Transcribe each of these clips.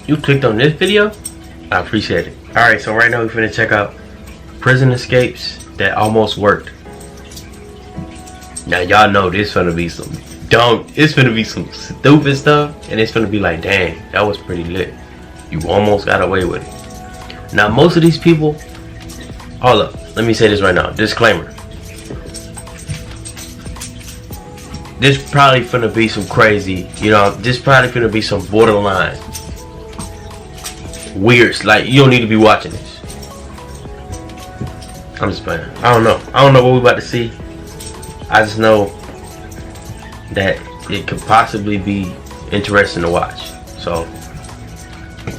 you clicked on this video. I appreciate it. Alright, so right now we're finna check out prison escapes that almost worked. Now y'all know this finna be some dumb, it's finna be some stupid stuff, and it's finna be like, dang, that was pretty lit. You almost got away with it. Now most of these people, hold up, let me say this right now, disclaimer. This probably finna be some crazy, you know, this probably finna be some borderline weird, like you don't need to be watching this. I'm just playing. I don't know what we're about to see. I just know that it could possibly be interesting to watch. So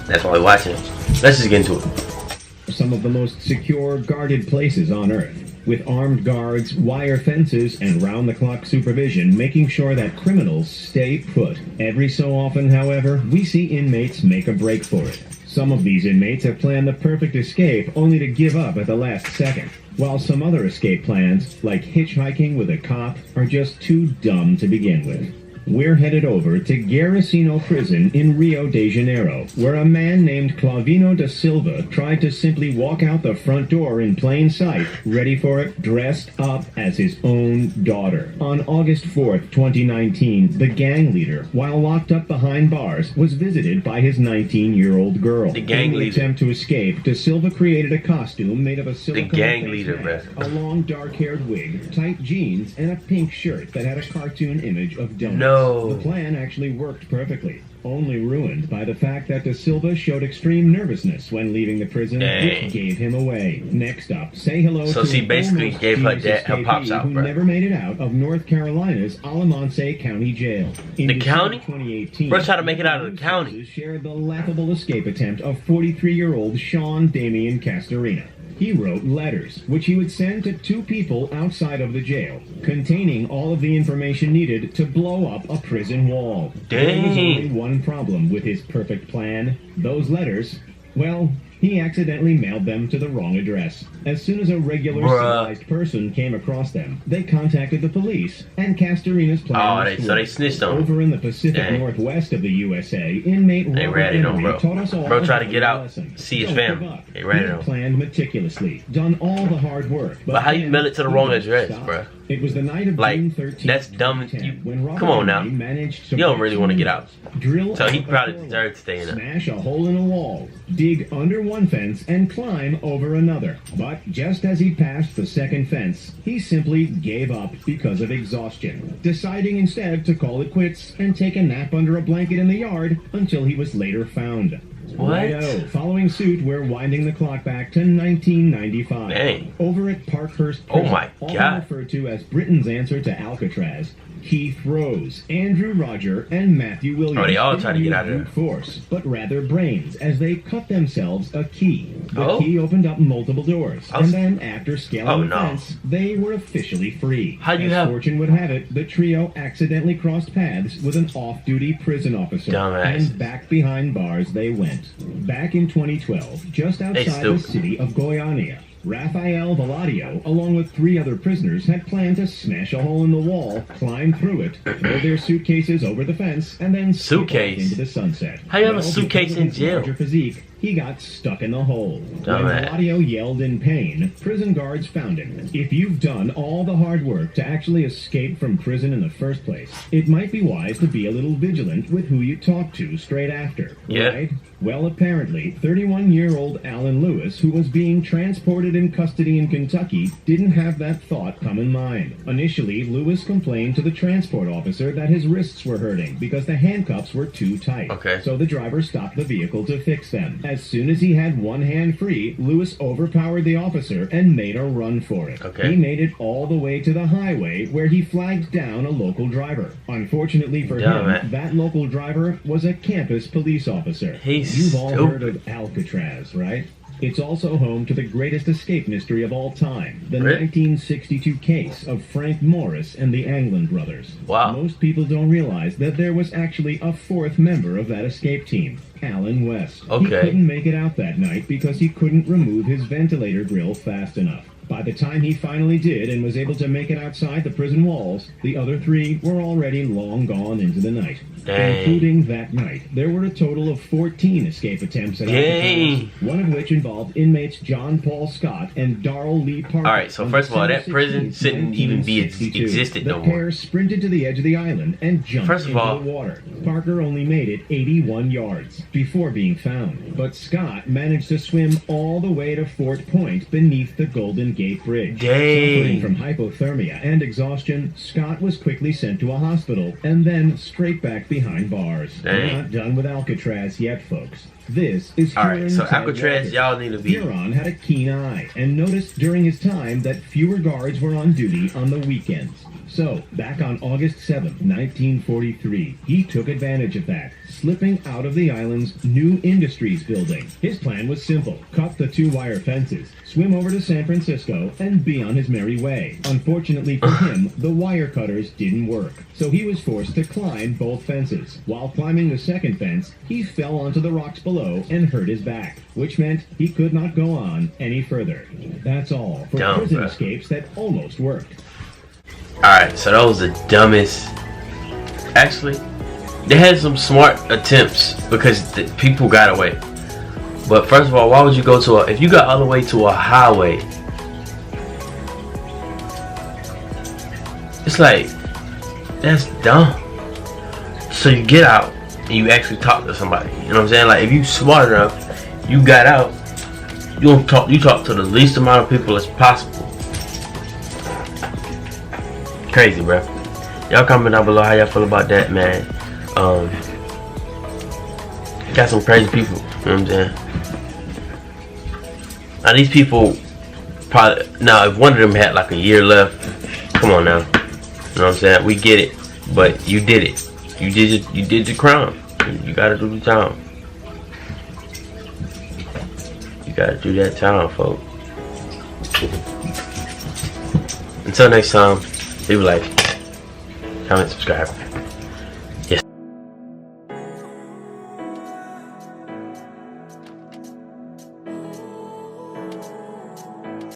that's why we're watching it. Let's just get into it. Some of the most secure, guarded places on Earth, with armed guards, wire fences, and round-the-clock supervision, making sure that criminals stay put. Every so often, however, we see inmates make a break for it. Some of these inmates have planned the perfect escape only to give up at the last second, while some other escape plans, like hitchhiking with a cop, are just too dumb to begin with. We're headed over to Garicino Prison in Rio de Janeiro, where a man named Clavino da Silva tried to simply walk out the front door in plain sight, ready for it, dressed up as his own daughter. On August 4th, 2019, the gang leader, while locked up behind bars, was visited by his 19-year-old girl. The gang leader. In an attempt to escape, da Silva created a costume made of a silicone The gang leader, mask, a long dark-haired wig, tight jeans, and a pink shirt that had a cartoon image of donuts. No. The plan actually worked perfectly, only ruined by the fact that da Silva showed extreme nervousness when leaving the prison, which gave him away. Next up, say hello so to she basically gave her dad her pops out, who bro. never made it out of North Carolina's Alamonte County Jail. In The county? 2018, Bro, trying to make it out of the county. Shared the laughable escape attempt of 43-year-old Sean Damian Castorina. He wrote letters, which he would send to two people outside of the jail, containing all of the information needed to blow up a prison wall. Dang. There was only one problem with his perfect plan. Those letters, well, he accidentally mailed them to the wrong address. As soon as a regular civilized person came across them, they contacted the police, and Castorina's plan so they snitched on him. Over in the Pacific Northwest of the USA, inmate They Robert ratted on Henry bro. taught us all Bro tried to about get the out, lesson. see his Don't give family. up. They ratted He on had him. planned meticulously, done all the hard work. But how you mail it to the wrong address, stop. bro? It was the night of Like, June 13th, that's dumb. 2010, when Robert Come on now. Henry managed to You don't really want to get out. drill So he out a probably doorway, deserved to stay in there. smash a hole in a wall, dig under one fence, and climb over another. But just as he passed the second fence, he simply gave up because of exhaustion, deciding instead to call it quits and take a nap under a blanket in the yard until he was later found. What? Righto. Following suit, we're winding the clock back to 1995. Dang. Over at Parkhurst Oh Prison, my often God. referred to as Britain's answer to Alcatraz, Keith Rose, Andrew Roger, and Matthew Williams. Oh, they all tried to get didn't out of use there. brute force, but rather brains, as they cut themselves a key. The Oh. key opened up multiple doors, I was- and then after scaling Oh, the no. fence, they were officially free. How do you As have- fortune would have it, the trio accidentally crossed paths with an off-duty prison officer, Dumbasses. and back behind bars they went. Back in 2012, just outside the stupid. city of Goiânia, Rafael Valadio, along with 3 other prisoners, had planned to smash a hole in the wall, climb through it, throw their suitcases over the fence, and then skip off Suitcase? into the sunset. How you have a Well, suitcase because of in his jail? larger physique, he got stuck in the hole. Dumbass. When Valadio yelled in pain, prison guards found him. If you've done all the hard work to actually escape from prison in the first place, it might be wise to be a little vigilant with who you talk to straight after. Yeah. Right? Well, apparently, 31-year-old Alan Lewis, who was being transported in custody in Kentucky, didn't have that thought come in mind. Initially, Lewis complained to the transport officer that his wrists were hurting because the handcuffs were too tight. Okay. So the driver stopped the vehicle to fix them. As soon as he had one hand free, Lewis overpowered the officer and made a run for it. Okay. He made it all the way to the highway where he flagged down a local driver. Unfortunately for Dumbass. him, that local driver was a campus police officer. He's You've all heard stupid. of Alcatraz, right? It's also home to the greatest escape mystery of all time, the Really? 1962 case of Frank Morris and the Anglin brothers. Wow. Most people don't realize that there was actually a 4th member of that escape team, Alan West. He Okay. couldn't make it out that night because he couldn't remove his ventilator grill fast enough. By the time he finally did and was able to make it outside the prison walls, the other 3 were already long gone into the night. Including that night, there were a total of 14 escape attempts at Alcatraz, one of which involved inmates John Paul Scott and Darrell Lee Parker. Alright, so first of all, that prison shouldn't even be existed no more. The pair sprinted to the edge of the island and jumped into the water. Parker only made it 81 yards before being found, but Scott managed to swim all the way to Fort Point beneath the Golden Gate Bridge. Suffering from hypothermia and exhaustion, Scott was quickly sent to a hospital and then straight back behind bars. We're not done with Alcatraz yet, folks. This is Alright, so Alcatraz, y'all need to be... Huron had a keen eye and noticed during his time that fewer guards were on duty on the weekends. So, back on August 7th, 1943, he took advantage of that, slipping out of the island's New Industries building. His plan was simple: cut the 2 wire fences, swim over to San Francisco, and be on his merry way. Unfortunately for him, the wire cutters didn't work, so he was forced to climb both fences. While climbing the second fence, he fell onto the rocks below and hurt his back, which meant he could not go on any further. That's all for prison escapes that almost worked. Alright, so that was the dumbest. Actually, they had some smart attempts because the people got away. But first of all, why would you go to if you got all the way to a highway? It's like, that's dumb. So you get out and you actually talk to somebody. You know what I'm saying? Like, if you smart enough, you got out, you talk to the least amount of people as possible. Crazy, bro. Y'all comment down below how y'all feel about that, man. Got some crazy people. You know what I'm saying? Now these people probably, now if one of them had like a year left, come on now. You know what I'm saying? We get it, but you did it. You did the crime. You gotta do the time. You gotta do that time, folks. Until next time. Leave a like, comment, subscribe.